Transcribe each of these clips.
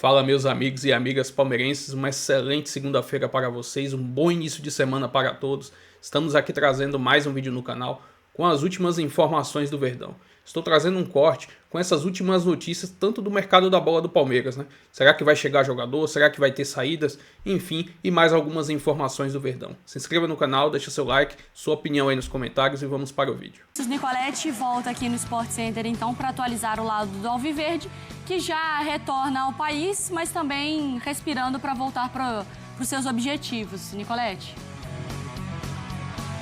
Fala, meus amigos e amigas palmeirenses, uma excelente segunda-feira para vocês, um bom início de semana para todos. Estamos aqui trazendo mais um vídeo no canal com as últimas informações do Verdão. Estou trazendo um corte com essas últimas notícias, tanto do mercado da bola do Palmeiras, né? Será que vai chegar jogador? Será que vai ter saídas? Enfim, e mais algumas informações do Verdão. Se inscreva no canal, deixa seu like, sua opinião aí nos comentários e vamos para o vídeo. Nicolete volta aqui no Sport Center, então, para atualizar o lado do Alviverde, que já retorna ao país, mas também respirando para voltar para os seus objetivos. Nicolete.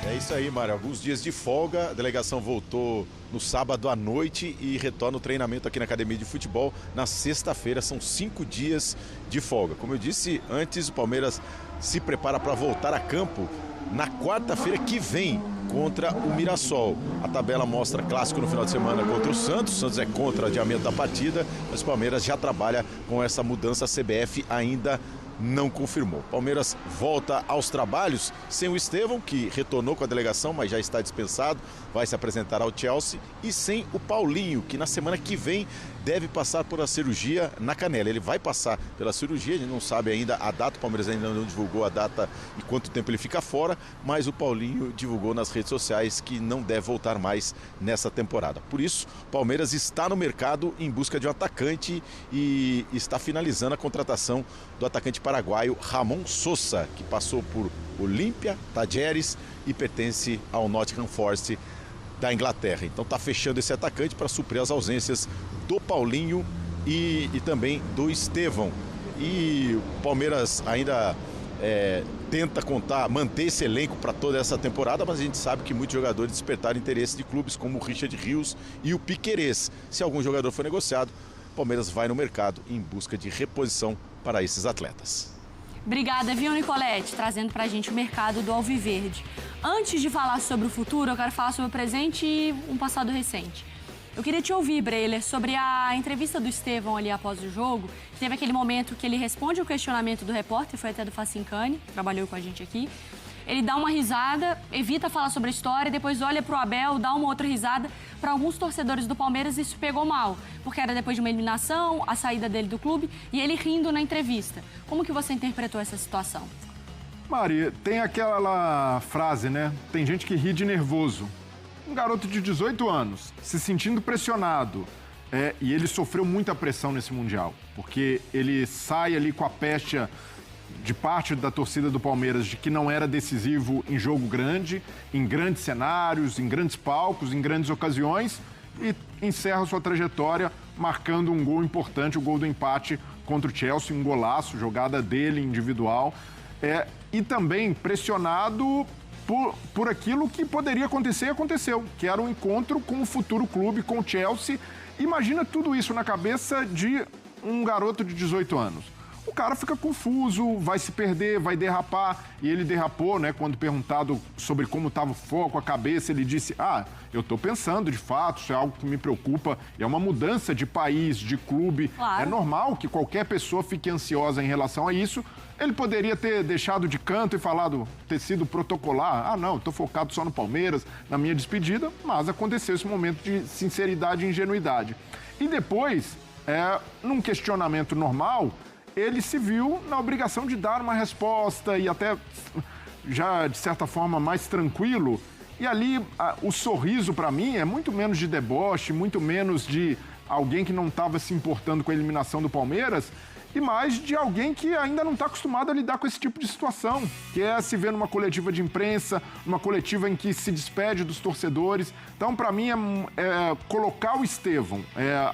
É isso aí, Mário. Alguns dias de folga, a delegação voltou no sábado à noite e retorna o treinamento aqui na Academia de Futebol na sexta-feira. São 5 dias de folga. Como eu disse antes, o Palmeiras se prepara para voltar a campo na quarta-feira que vem contra o Mirassol. A tabela mostra clássico no final de semana contra o Santos. O Santos é contra o adiamento da partida, mas o Palmeiras já trabalha com essa mudança. A CBF ainda não confirmou. Palmeiras volta aos trabalhos sem o Estevão, que retornou com a delegação, mas já está dispensado, vai se apresentar ao Chelsea, e sem o Paulinho, que na semana que vem deve passar por a cirurgia na canela. Ele vai passar pela cirurgia, a gente não sabe ainda a data, o Palmeiras ainda não divulgou a data e quanto tempo ele fica fora, mas o Paulinho divulgou nas redes sociais que não deve voltar mais nessa temporada. Por isso, o Palmeiras está no mercado em busca de um atacante e está finalizando a contratação do atacante paraguaio Ramon Sosa, que passou por Olímpia, Tajeres e pertence ao Nottingham Forest da Inglaterra. Então está fechando esse atacante para suprir as ausências do Paulinho e também do Estevão. E o Palmeiras ainda tenta manter esse elenco para toda essa temporada, mas a gente sabe que muitos jogadores despertaram interesse de clubes como o Richard Rios e o Piquerez. Se algum jogador for negociado, o Palmeiras vai no mercado em busca de reposição para esses atletas. Obrigada, viu, Nicolete, trazendo pra gente o mercado do Alviverde. Antes de falar sobre o futuro, eu quero falar sobre o presente e um passado recente. Eu queria te ouvir, Breiler, sobre a entrevista do Estevão ali após o jogo. Teve aquele momento que ele responde o questionamento do repórter, foi até do Facincani, que trabalhou com a gente aqui. Ele dá uma risada, evita falar sobre a história, depois olha pro Abel, dá uma outra risada. Para alguns torcedores do Palmeiras isso pegou mal, porque era depois de uma eliminação, a saída dele do clube e ele rindo na entrevista. Como que você interpretou essa situação? Mari, tem aquela frase, né? Tem gente que ri de nervoso. Um garoto de 18 anos, se sentindo pressionado, e ele sofreu muita pressão nesse Mundial, porque ele sai ali com a pecha de parte da torcida do Palmeiras de que não era decisivo em jogo grande, em grandes cenários, em grandes palcos, em grandes ocasiões, e encerra sua trajetória marcando um gol importante, o gol do empate contra o Chelsea, um golaço, jogada dele individual, e também pressionado por aquilo que poderia acontecer e aconteceu, que era um encontro com o futuro clube, com o Chelsea. Imagina tudo isso na cabeça de um garoto de 18 anos. O cara fica confuso, vai se perder, vai derrapar. E ele derrapou, né? Quando perguntado sobre como estava o foco, a cabeça, ele disse: eu estou pensando, de fato, isso é algo que me preocupa. É uma mudança de país, de clube. Claro. É normal que qualquer pessoa fique ansiosa em relação a isso. Ele poderia ter deixado de canto e ter sido protocolar. Não, estou focado só no Palmeiras, na minha despedida. Mas aconteceu esse momento de sinceridade e ingenuidade. E depois, num questionamento normal, ele se viu na obrigação de dar uma resposta e até já, de certa forma, mais tranquilo. E ali, o sorriso, para mim, é muito menos de deboche, muito menos de alguém que não estava se importando com a eliminação do Palmeiras e mais de alguém que ainda não está acostumado a lidar com esse tipo de situação, que é se ver numa coletiva de imprensa, uma coletiva em que se despede dos torcedores. Então, para mim, é colocar o Estevão,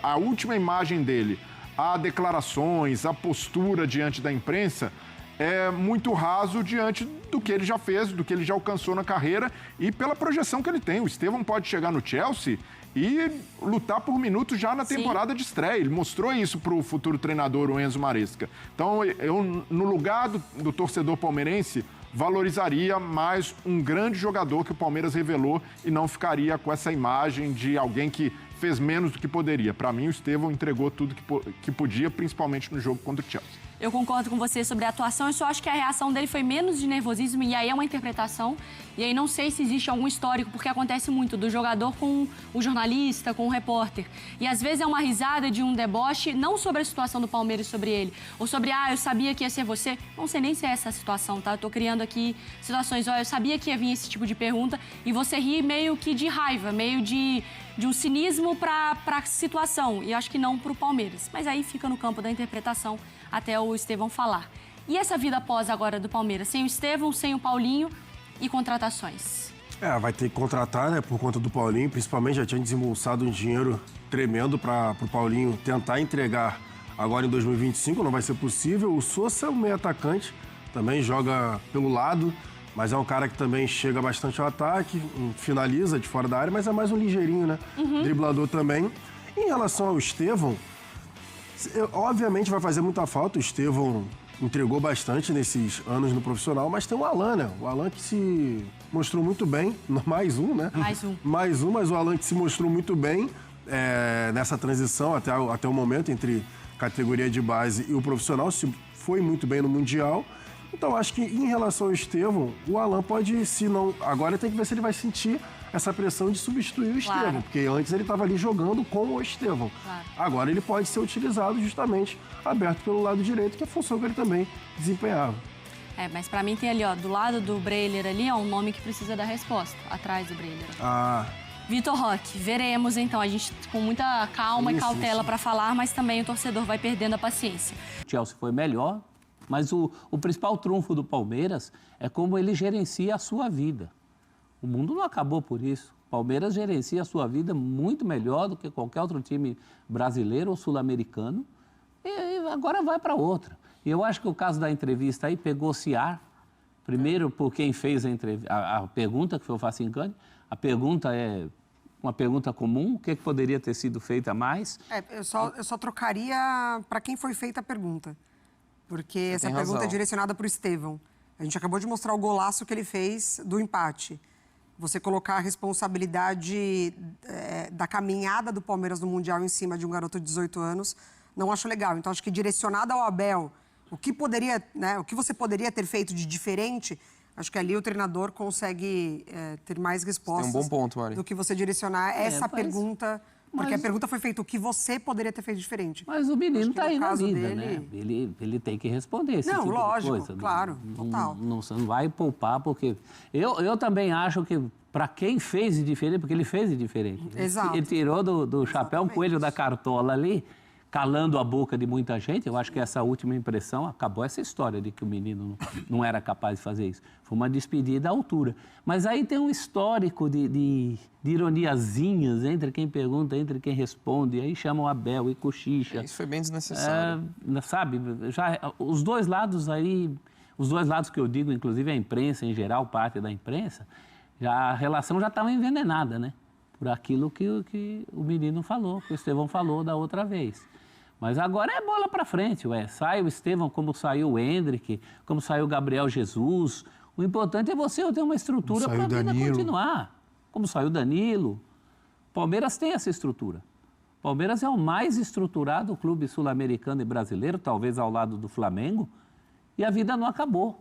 a última imagem dele, a declarações, a postura diante da imprensa é muito raso diante do que ele já fez, do que ele já alcançou na carreira e pela projeção que ele tem. O Estevão pode chegar no Chelsea e lutar por minutos já na temporada de estreia. Ele mostrou isso para o futuro treinador, o Enzo Maresca. Então, eu, no lugar do torcedor palmeirense, valorizaria mais um grande jogador que o Palmeiras revelou e não ficaria com essa imagem de alguém que fez menos do que poderia. Para mim, o Estevão entregou tudo que podia, principalmente no jogo contra o Chelsea. eu concordo com você sobre a atuação, eu só acho que a reação dele foi menos de nervosismo, e aí é uma interpretação, e aí não sei se existe algum histórico, porque acontece muito do jogador com o jornalista, com o repórter, e às vezes é uma risada de um deboche, não sobre a situação do Palmeiras, sobre ele, ou sobre, eu sabia que ia ser você, não sei nem se é essa a situação, tá? Eu tô criando aqui situações, eu sabia que ia vir esse tipo de pergunta, e você ri meio que de raiva, meio de um cinismo para a situação, e acho que não para o Palmeiras. Mas aí fica no campo da interpretação até o Estevão falar. E essa vida após agora do Palmeiras? Sem o Estevão, sem o Paulinho e contratações? Vai ter que contratar, né, por conta do Paulinho, principalmente já tinha desembolsado um dinheiro tremendo para o Paulinho tentar entregar agora em 2025, não vai ser possível. O Sousa é um meio atacante, também joga pelo lado, mas é um cara que também chega bastante ao ataque, finaliza de fora da área, mas é mais um ligeirinho, né? Driblador também. Em relação ao Estevão, obviamente vai fazer muita falta. O Estevão entregou bastante nesses anos no profissional, mas tem o Alan, né? O Alan que se mostrou muito bem, mais um, né? Mais um, mas o Alan que se mostrou muito bem nessa transição até o momento entre categoria de base e o profissional, se foi muito bem no Mundial. Então, acho que em relação ao Estevão, o Alan pode, se não... Agora tem que ver se ele vai sentir essa pressão de substituir o Estevão, porque antes ele estava ali jogando com o Estevão. Agora ele pode ser utilizado justamente aberto pelo lado direito, que é a função que ele também desempenhava. Mas pra mim tem ali, do lado do Breler ali, um nome que precisa dar resposta, atrás do Breler. Vitor Roque, veremos então, a gente com muita calma e cautela para falar, mas também o torcedor vai perdendo a paciência. O Chelsea foi melhor, mas o principal trunfo do Palmeiras é como ele gerencia a sua vida. O mundo não acabou por isso. O Palmeiras gerencia a sua vida muito melhor do que qualquer outro time brasileiro ou sul-americano. E agora vai para outra. E eu acho que o caso da entrevista aí pegou-se ar. Primeiro, por quem fez a pergunta, que foi o Facincani. A pergunta é uma pergunta comum. O que poderia ter sido feito a mais? Eu só trocaria para quem foi feita a pergunta. Porque essa pergunta é direcionada para o Estevão. A gente acabou de mostrar o golaço que ele fez do empate. Você colocar a responsabilidade da caminhada do Palmeiras no Mundial em cima de um garoto de 18 anos, não acho legal. Então, acho que direcionada ao Abel, o que você poderia ter feito de diferente, acho que ali o treinador consegue ter mais respostas. Tem um bom ponto, Mari. Do que você direcionar essa pergunta... Porque a pergunta foi feita, o que você poderia ter feito diferente? Mas o menino está aí na vida, né? Ele tem que responder esse tipo de coisa. Claro, total. Não vai poupar, porque... Eu também acho que, para quem fez de diferente, porque ele fez de diferente. Exato. Ele tirou do chapéu um coelho da cartola ali, calando a boca de muita gente. Eu acho que essa última impressão acabou essa história de que o menino não era capaz de fazer isso. Foi uma despedida à altura. Mas aí tem um histórico de ironiazinhas entre quem pergunta, entre quem responde. Aí chamam Abel e cochicha. Isso foi bem desnecessário. Sabe, os dois lados que eu digo, inclusive a imprensa em geral, parte da imprensa, a relação já estava envenenada, né? Por aquilo que o menino falou, que o Estevão falou da outra vez. Mas agora é bola para frente, sai o Estevão como saiu o Hendrick, como saiu o Gabriel Jesus. O importante é você ter uma estrutura para a vida continuar. Como saiu o Danilo. O Palmeiras tem essa estrutura. O Palmeiras é o mais estruturado clube sul-americano e brasileiro, talvez ao lado do Flamengo, e a vida não acabou.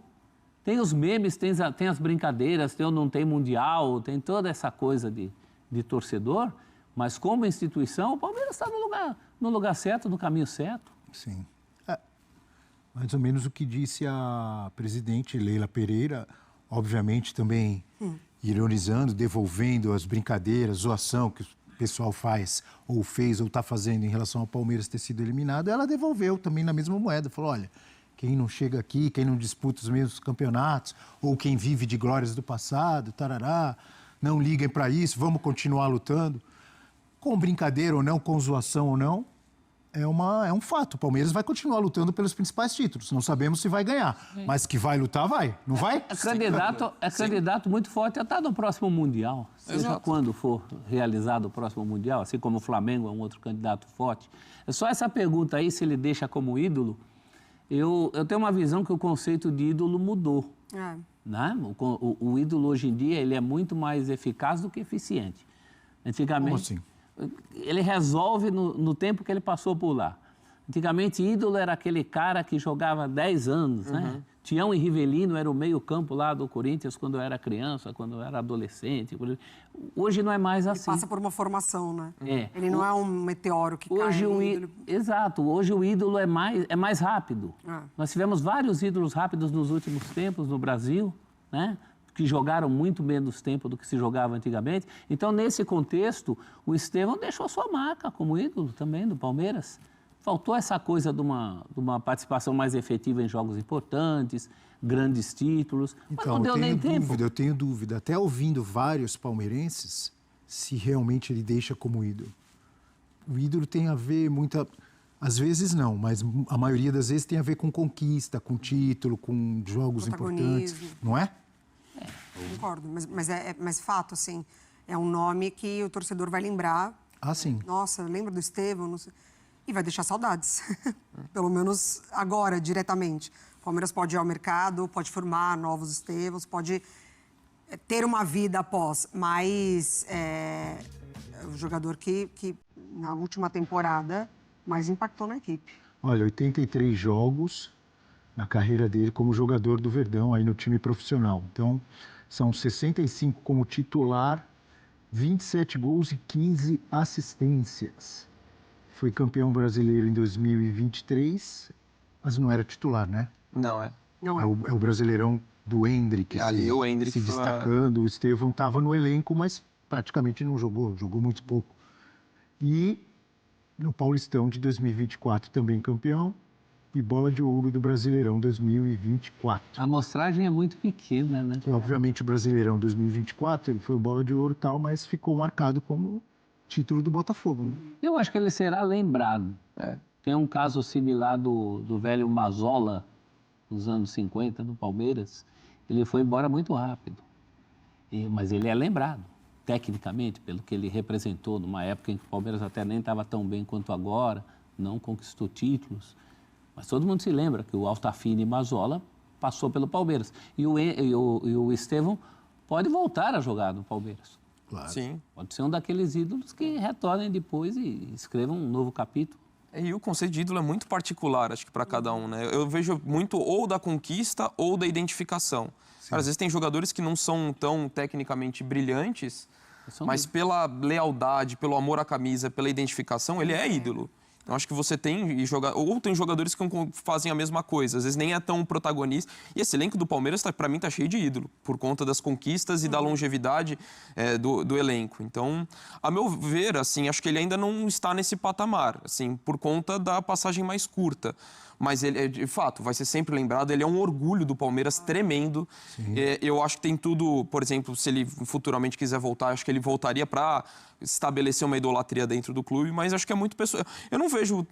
Tem os memes, tem as brincadeiras, tem ou não tem mundial, tem toda essa coisa de torcedor, mas como instituição, o Palmeiras está no lugar certo, no caminho certo. Sim. Mais ou menos o que disse a presidente Leila Pereira, obviamente também ironizando, devolvendo as brincadeiras, zoação que o pessoal faz, ou fez, ou está fazendo em relação ao Palmeiras ter sido eliminado, ela devolveu também na mesma moeda, falou, olha, quem não chega aqui, quem não disputa os mesmos campeonatos, ou quem vive de glórias do passado, tarará, não liguem para isso, vamos continuar lutando. Com brincadeira ou não, com zoação ou não, é um fato. O Palmeiras vai continuar lutando pelos principais títulos. Não sabemos se vai ganhar, mas que vai lutar, vai. Não vai? É candidato muito forte a estar no próximo Mundial. Seja quando for realizado o próximo Mundial, assim como o Flamengo é um outro candidato forte. É só essa pergunta aí, se ele deixa como ídolo. Eu tenho uma visão que o conceito de ídolo mudou. Né? O ídolo hoje em dia ele é muito mais eficaz do que eficiente. Antigamente, como assim? Ele resolve no tempo que ele passou por lá. Antigamente, ídolo era aquele cara que jogava 10 anos, né? Tião e Rivelino era o meio-campo lá do Corinthians quando eu era criança, quando eu era adolescente. Hoje não é mais assim. Ele passa por uma formação, né? É. Ele não é um meteoro que Hoje cai. Exato. Hoje o ídolo é mais rápido. Nós tivemos vários ídolos rápidos nos últimos tempos no Brasil, né? Que jogaram muito menos tempo do que se jogava antigamente. Então, nesse contexto, o Estevão deixou sua marca como ídolo também do Palmeiras. Faltou essa coisa de uma participação mais efetiva em jogos importantes, grandes títulos, mas não deu nem tempo. Eu tenho dúvida, até ouvindo vários palmeirenses, se realmente ele deixa como ídolo. O ídolo tem a ver às vezes não, mas a maioria das vezes tem a ver com conquista, com título, com jogos importantes, não é? Concordo, mas fato, assim, é um nome que o torcedor vai lembrar. Ah, sim. Nossa, lembra do Estevão? Não sei. E vai deixar saudades, pelo menos agora, diretamente. O Palmeiras pode ir ao mercado, pode formar novos Estevãos, pode ter uma vida após, mas é o jogador que na última temporada mais impactou na equipe. Olha, 83 jogos na carreira dele como jogador do Verdão, aí no time profissional. Então, são 65 como titular, 27 gols e 15 assistências. Foi campeão brasileiro em 2023, mas não era titular, né? Não é. Não é. É o Brasileirão do Hendrick. Ali o Hendrick se destacando. O Estevão estava no elenco, mas praticamente não jogou muito pouco. E no Paulistão de 2024 também campeão e bola de ouro do Brasileirão 2024. A amostragem é muito pequena, né? E, obviamente o Brasileirão 2024 ele foi bola de ouro e tal, mas ficou marcado como título do Botafogo. Né? Eu acho que ele será lembrado. Tem um caso similar do velho Mazola, nos anos 50, no Palmeiras. Ele foi embora muito rápido. Mas ele é lembrado, tecnicamente, pelo que ele representou numa época em que o Palmeiras até nem estava tão bem quanto agora, não conquistou títulos. Mas todo mundo se lembra que o Altafini Mazola passou pelo Palmeiras. E o Estevão pode voltar a jogar no Palmeiras. Claro. Sim. Pode ser um daqueles ídolos que retornem depois e escrevam um novo capítulo. E o conceito de ídolo é muito particular, acho que para cada um, né? Eu vejo muito ou da conquista ou da identificação. Cara, às vezes tem jogadores que não são tão tecnicamente brilhantes, mas pela lealdade, pelo amor à camisa, pela identificação, ele é ídolo. Então, acho que você tem jogadores que fazem a mesma coisa, às vezes nem é tão protagonista. E esse elenco do Palmeiras, para mim, tá cheio de ídolo, por conta das conquistas e da longevidade do elenco. Então, a meu ver, assim, acho que ele ainda não está nesse patamar, assim, por conta da passagem mais curta. Mas ele, de fato, vai ser sempre lembrado. Ele é um orgulho do Palmeiras tremendo. Eu acho que tem tudo, por exemplo, se ele futuramente quiser voltar, acho que ele voltaria para estabelecer uma idolatria dentro do clube, mas acho que é muito pessoal. Eu não vejo,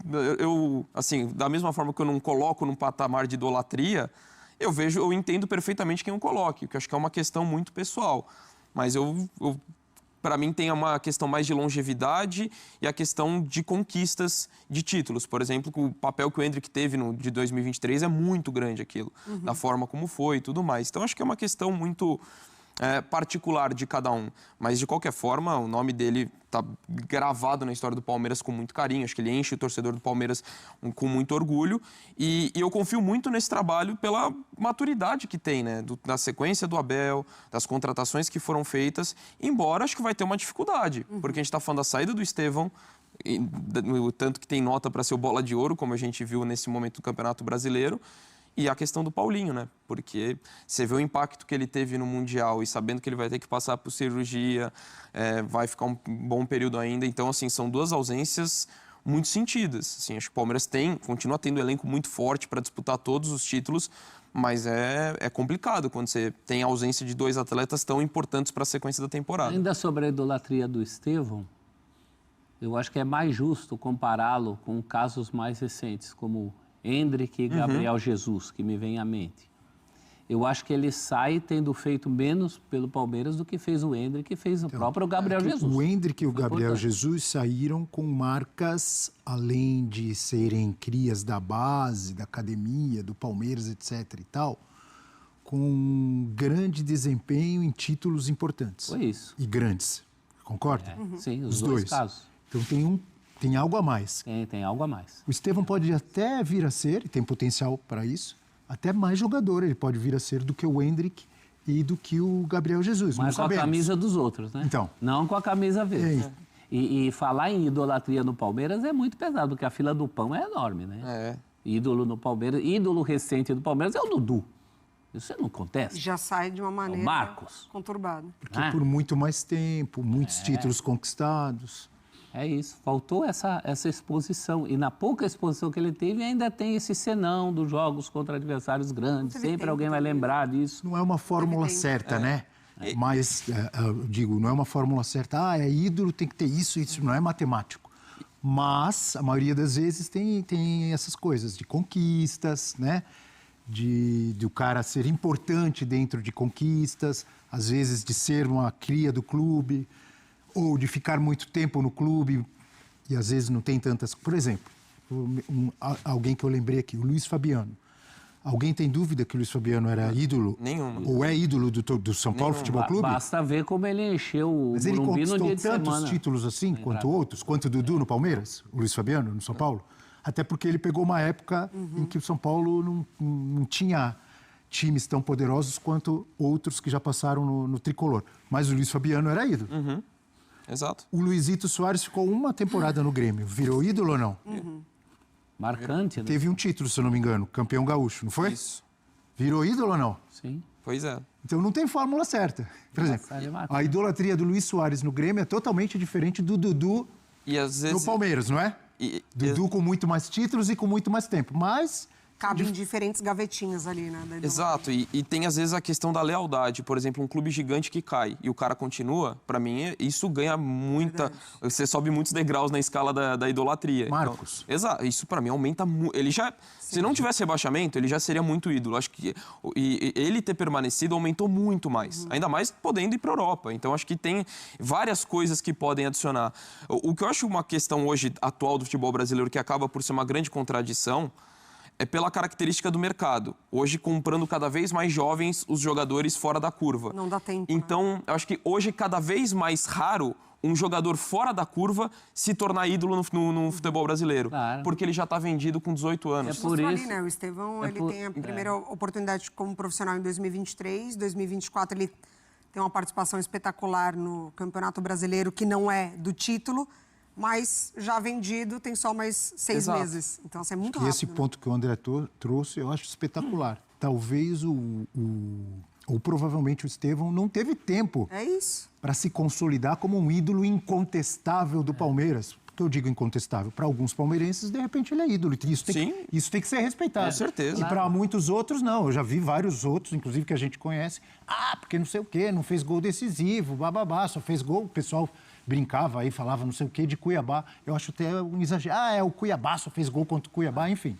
assim, da mesma forma que eu não coloco num patamar de idolatria, eu entendo perfeitamente quem eu coloque, que eu acho que é uma questão muito pessoal. Mas para mim, tem uma questão mais de longevidade e a questão de conquistas de títulos. Por exemplo, o papel que o Hendrick teve de 2023 é muito grande aquilo, da forma como foi e tudo mais. Então, acho que é uma questão muito particular de cada um. Mas, de qualquer forma, o nome dele está gravado na história do Palmeiras com muito carinho. Acho que ele enche o torcedor do Palmeiras com muito orgulho. E eu confio muito nesse trabalho pela maturidade que tem, né? Da sequência do Abel, das contratações que foram feitas. Embora acho que vai ter uma dificuldade, porque a gente está falando da saída do Estevão, tanto que tem nota para ser o bola de ouro, como a gente viu nesse momento do Campeonato Brasileiro. E a questão do Paulinho, né? Porque você vê o impacto que ele teve no Mundial e sabendo que ele vai ter que passar por cirurgia, vai ficar um bom período ainda. Então, assim, são duas ausências muito sentidas. Assim, acho que o Palmeiras continua tendo um elenco muito forte para disputar todos os títulos, mas é complicado quando você tem a ausência de dois atletas tão importantes para a sequência da temporada. Ainda sobre a idolatria do Estevão, eu acho que é mais justo compará-lo com casos mais recentes, como Hendrick e Gabriel Jesus, que me vem à mente. Eu acho que ele sai tendo feito menos pelo Palmeiras do que fez o Hendrick e fez o próprio Gabriel Jesus. O Hendrick e o Gabriel Jesus saíram com marcas, além de serem crias da base, da academia, do Palmeiras, etc. e tal, com grande desempenho em títulos importantes. Foi isso. E grandes. Concorda? Sim, os dois casos. Então tem um Tem algo a mais. Tem algo a mais. O Estevão pode até vir a ser, e tem potencial para isso, até mais jogador ele pode vir a ser do que o Endrick e do que o Gabriel Jesus. Mas com a camisa dos outros, né? Então. Não com a camisa verde. E falar em idolatria no Palmeiras é muito pesado, porque a fila do pão é enorme, né? Ídolo no Palmeiras, ídolo recente do Palmeiras é o Dudu. Isso não acontece. Já sai de uma maneira conturbada. Porque por muito mais tempo, muitos títulos conquistados. É isso, faltou essa exposição. E na pouca exposição que ele teve, ainda tem esse senão dos jogos contra adversários grandes. Sempre alguém vai lembrar disso. Não é uma fórmula certa, né? Mas, eu digo, não é uma fórmula certa. É ídolo, tem que ter isso não é matemático. Mas, a maioria das vezes, tem essas coisas de conquistas, né? De o cara ser importante dentro de conquistas, às vezes de ser uma cria do clube, ou de ficar muito tempo no clube, e às vezes não tem tantas... Por exemplo, alguém que eu lembrei aqui, o Luiz Fabiano. Alguém tem dúvida que o Luiz Fabiano era ídolo? Nenhuma. Ou é ídolo do São Paulo Futebol Clube? Basta ver como ele encheu o Mas ele Morumbi no dia de semana. conquistou tantos títulos assim, quanto outros, quanto o Dudu no Palmeiras, o Luiz Fabiano no São Paulo. Até porque ele pegou uma época em que o São Paulo não tinha times tão poderosos quanto outros que já passaram no tricolor. Mas o Luiz Fabiano era ídolo. Exato. O Luizito Soares ficou uma temporada no Grêmio. Virou ídolo ou não? Marcante, né? Teve um título, se eu não me engano, campeão gaúcho, não foi? Isso. Virou ídolo ou não? Sim. Pois é. Então não tem fórmula certa. Por exemplo, a idolatria do Luiz Soares no Grêmio é totalmente diferente do Dudu no Palmeiras, não é? Dudu com muito mais títulos e com muito mais tempo, mas... Cabe em diferentes gavetinhas ali, né? Exato, e tem às vezes a questão da lealdade. Por exemplo, um clube gigante que cai e o cara continua, pra mim, isso ganha muita... Verdade. Você sobe muitos degraus na escala da idolatria. Marcos. Então, exato, isso pra mim aumenta muito. Ele já... Sim. Se não tivesse rebaixamento, ele já seria muito ídolo. Acho que ele ter permanecido aumentou muito mais. Ainda mais podendo ir pra Europa. Então, acho que tem várias coisas que podem adicionar. O que eu acho uma questão hoje atual do futebol brasileiro que acaba por ser uma grande contradição é pela característica do mercado. Hoje, comprando cada vez mais jovens os jogadores fora da curva. Não dá tempo. Então, eu acho que hoje é cada vez mais raro um jogador fora da curva se tornar ídolo no futebol brasileiro. Claro. Porque ele já está vendido com 18 anos. É por isso. Ali, né? O Estevão ele tem a primeira oportunidade como profissional em 2023. 2024 ele tem uma participação espetacular no Campeonato Brasileiro, que não é do título, mas já vendido, tem só mais 6 meses. Então, assim, é muito rápido. E esse ponto que o André trouxe, eu acho espetacular. Talvez ou provavelmente o Estevão não teve tempo para se consolidar como um ídolo incontestável do Palmeiras. Por que eu digo incontestável? Para alguns palmeirenses, de repente, ele é ídolo. Isso tem que ser respeitado. Com certeza. E para muitos outros, não. Eu já vi vários outros, inclusive que a gente conhece. Porque não sei o quê, não fez gol decisivo, bababá, só fez gol. O pessoal brincava aí, falava não sei o quê de Cuiabá. Eu acho até um exagero. O Cuiabá só fez gol contra o Cuiabá, enfim.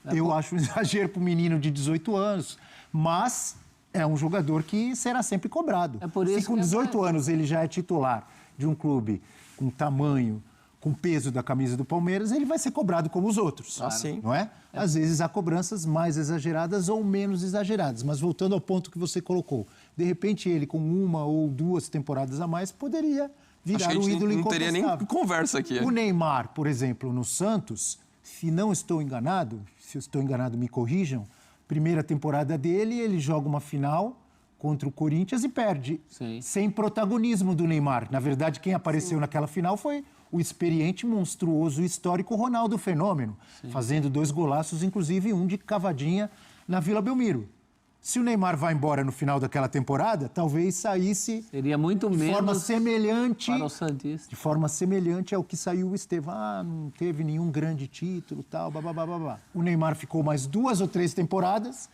Eu acho um exagero para um menino de 18 anos, mas é um jogador que será sempre cobrado. Se com 18 anos ele já é titular de um clube com tamanho, com peso da camisa do Palmeiras, ele vai ser cobrado como os outros, não é? Às vezes há cobranças mais exageradas ou menos exageradas, mas voltando ao ponto que você colocou, de repente ele com 1 ou 2 temporadas a mais poderia virar um ídolo incontestável. Não teria nem conversa aqui. O Neymar, por exemplo, no Santos, se não estou enganado, se eu estou enganado me corrijam, primeira temporada dele, ele joga uma final contra o Corinthians e perde. Sim. Sem protagonismo do Neymar. Na verdade, quem apareceu naquela final foi o experiente, monstruoso e histórico Ronaldo Fenômeno, fazendo 2 golaços, inclusive um de cavadinha na Vila Belmiro. Se o Neymar vai embora no final daquela temporada, talvez saísse seria muito de menos forma semelhante para o santista. De forma semelhante ao que saiu o Estevão. Não teve nenhum grande título, tal, babá. O Neymar ficou mais 2 ou 3 temporadas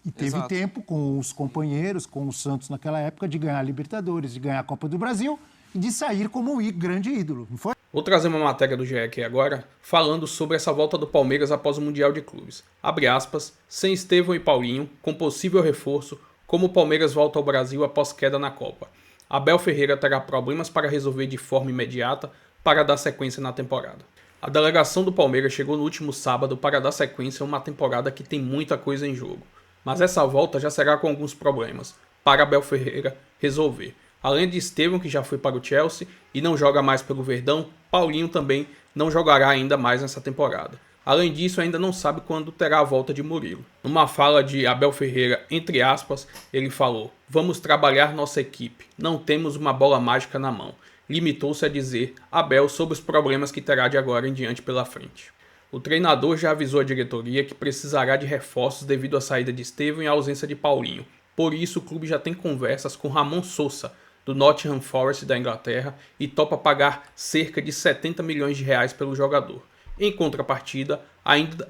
e teve tempo com os companheiros, com o Santos naquela época, de ganhar a Libertadores, de ganhar a Copa do Brasil e de sair como um grande ídolo, não foi? Vou trazer uma matéria do GE aqui agora, falando sobre essa volta do Palmeiras após o Mundial de Clubes. Abre aspas, sem Estevão e Paulinho, com possível reforço, como o Palmeiras volta ao Brasil após queda na Copa. Abel Ferreira terá problemas para resolver de forma imediata para dar sequência na temporada. A delegação do Palmeiras chegou no último sábado para dar sequência a uma temporada que tem muita coisa em jogo. Mas essa volta já será com alguns problemas para Abel Ferreira resolver. Além de Estevão, que já foi para o Chelsea e não joga mais pelo Verdão, Paulinho também não jogará ainda mais nessa temporada. Além disso, ainda não sabe quando terá a volta de Murilo. Numa fala de Abel Ferreira, entre aspas, ele falou: "Vamos trabalhar nossa equipe, não temos uma bola mágica na mão." Limitou-se a dizer Abel sobre os problemas que terá de agora em diante pela frente. O treinador já avisou a diretoria que precisará de reforços devido à saída de Estevão e à ausência de Paulinho. Por isso, o clube já tem conversas com Ramon Sousa, do Nottingham Forest da Inglaterra, e topa pagar cerca de 70 milhões de reais pelo jogador. Em contrapartida,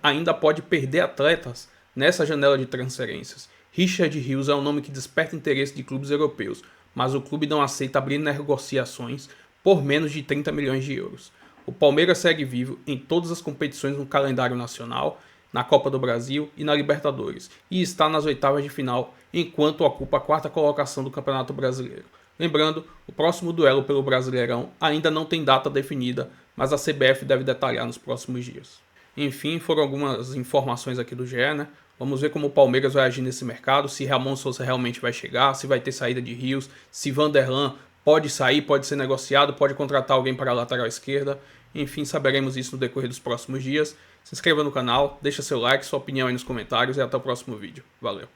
ainda pode perder atletas nessa janela de transferências. Richard Hughes é um nome que desperta interesse de clubes europeus, mas o clube não aceita abrir negociações por menos de 30 milhões de euros. O Palmeiras segue vivo em todas as competições no calendário nacional, na Copa do Brasil e na Libertadores, e está nas oitavas de final, enquanto ocupa a 4ª colocação do Campeonato Brasileiro. Lembrando, o próximo duelo pelo Brasileirão ainda não tem data definida, mas a CBF deve detalhar nos próximos dias. Enfim, foram algumas informações aqui do GE, né? Vamos ver como o Palmeiras vai agir nesse mercado, se Ramon Sousa realmente vai chegar, se vai ter saída de Rios, se Vanderlan pode sair, pode ser negociado, pode contratar alguém para a lateral esquerda. Enfim, saberemos isso no decorrer dos próximos dias. Se inscreva no canal, deixa seu like, sua opinião aí nos comentários e até o próximo vídeo. Valeu!